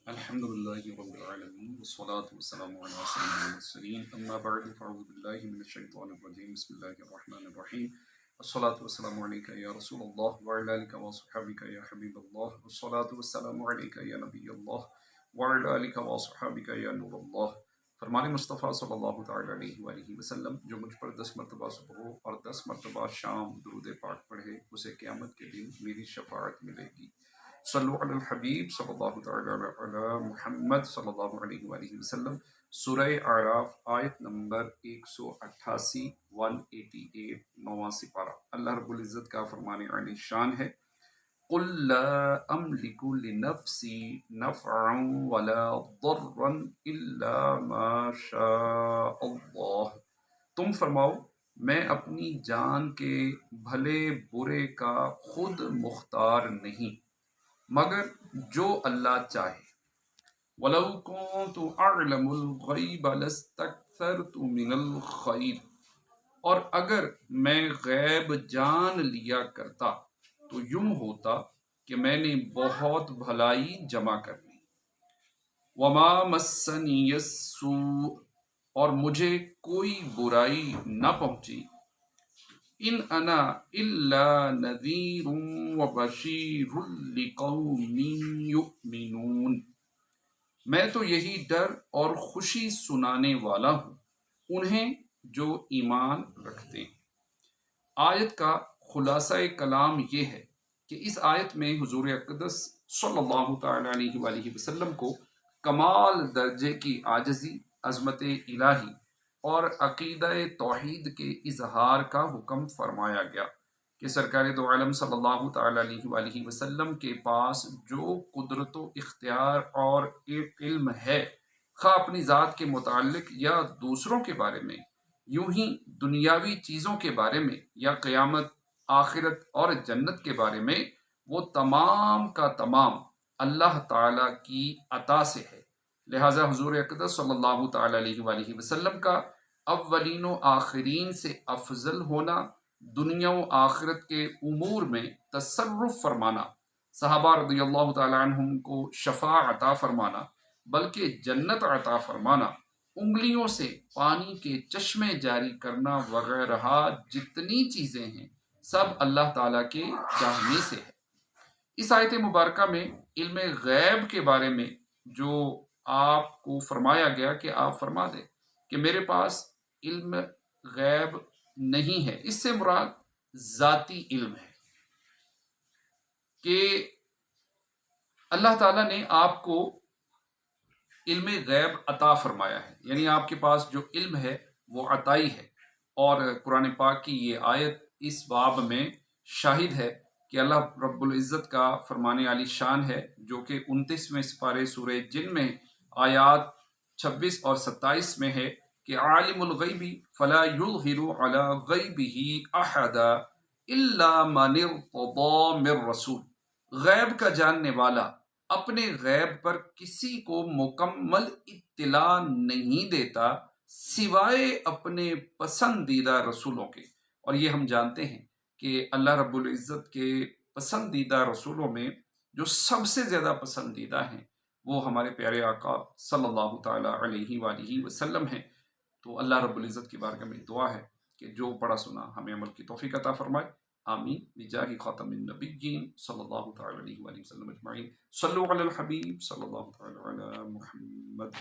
الحمد لله رب العالمين والصلاة والسلام على سيدنا المرسلين أما بعد فأعوذ بالله من الشيطان الرجيم بسم الله الرحمن الرحيم الصلاة والسلام عليك يا رسول الله وعلى آلك وصحبك يا حبيب الله والصلاة والسلام عليك يا نبي الله وعلى آلك وصحبك يا نور الله فرمان مصطفیٰ صلی اللہ تعالی علیہ وآلہ وسلم جو مجھ پر 10 مرتبہ صبح اور 10 مرتبہ شام درود پاک پڑھے اسے قیامت کے دن میری شفاعت ملے گی۔ صلو علی الحبیب صلی اللہ تعالی علی محمد صلی اللہ علیہ وآلہ وسلم۔ سورہ اعراف آیت نمبر 188 188 نواں سپارہ۔ اللہ رب العزت کا فرمان علی شان ہے، قل لا املک لنفسی نفعا ولا ضرا الا ما شاء اللہ۔ تم فرماؤ میں اپنی جان کے بھلے برے کا خود مختار نہیں مگر جو اللہ چاہے۔ وَلَوْ كُنْتُ أَعْلَمُ الْغَيْبَ لَاسْتَكْثَرْتُ مِنَ الْخَيْرِ، اور اگر میں غیب جان لیا کرتا تو یوں ہوتا کہ میں نے بہت بھلائی جمع کر لی۔ وَمَا مَسَّنِيَ السُّوءُ، اور مجھے کوئی برائی نہ پہنچی۔ ان انا الا نذیر وبشیر لقوم یؤمنون، میں تو یہی ڈر اور خوشی سنانے والا ہوں انہیں جو ایمان رکھتے ہیں۔ آیت کا خلاصہ کلام یہ ہے کہ اس آیت میں حضور اقدس صلی اللہ تعالی علیہ وآلہ وسلم کو کمال درجے کی عاجزی، عظمت الہی اور عقیدہ توحید کے اظہار کا حکم فرمایا گیا کہ سرکار دو عالم صلی اللہ تعالی علیہ وآلہ وسلم کے پاس جو قدرت و اختیار اور علم ہے، خواہ اپنی ذات کے متعلق یا دوسروں کے بارے میں، یوں ہی دنیاوی چیزوں کے بارے میں یا قیامت، آخرت اور جنت کے بارے میں، وہ تمام کا تمام اللہ تعالی کی عطا سے ہے۔ لہٰذا حضور اقدس صلی اللہ تعالی علیہ وآلہ وسلم کا اولین و آخرین سے افضل ہونا، دنیا و آخرت کے امور میں تصرف فرمانا، صحابہ رضی اللہ تعالی عنہم کو شفاء عطا فرمانا بلکہ جنت عطا فرمانا، انگلیوں سے پانی کے چشمے جاری کرنا وغیرہ جتنی چیزیں ہیں سب اللہ تعالیٰ کے چاہنے سے ہے۔ اس آیت مبارکہ میں علم غیب کے بارے میں جو آپ کو فرمایا گیا کہ آپ فرما دیں کہ میرے پاس علم غیب نہیں ہے، اس سے مراد ذاتی علم ہے کہ اللہ تعالیٰ نے آپ کو علم غیب عطا فرمایا ہے، یعنی آپ کے پاس جو علم ہے وہ عطائی ہے۔ اور قرآن پاک کی یہ آیت اس باب میں شاہد ہے کہ اللہ رب العزت کا فرمان علی شان ہے، جو کہ 29ویں سپارے سورہ جن میں آیات 26 اور 27 میں ہے کہ عالم الغیب فلا یظہر علی غیبہ احدا الا من ارتضی من رسول، غیب کا جاننے والا اپنے غیب پر کسی کو مکمل اطلاع نہیں دیتا سوائے اپنے پسندیدہ رسولوں کے۔ اور یہ ہم جانتے ہیں کہ اللہ رب العزت کے پسندیدہ رسولوں میں جو سب سے زیادہ پسندیدہ ہیں وہ ہمارے پیارے آقا صلی اللہ تعالی علیہ وآلہ وسلم ہیں۔ تو اللہ رب العزت کی بارگاہ میں دعا ہے کہ جو پڑھا سنا ہمیں عمل کی توفیق عطا فرمائے، آمین بجاہ خاتم النبیین صلی اللہ تعالی علیہ وآلہ وسلم اجمعین۔ صلو علی الحبیب صلی اللہ تعالی علی محمد۔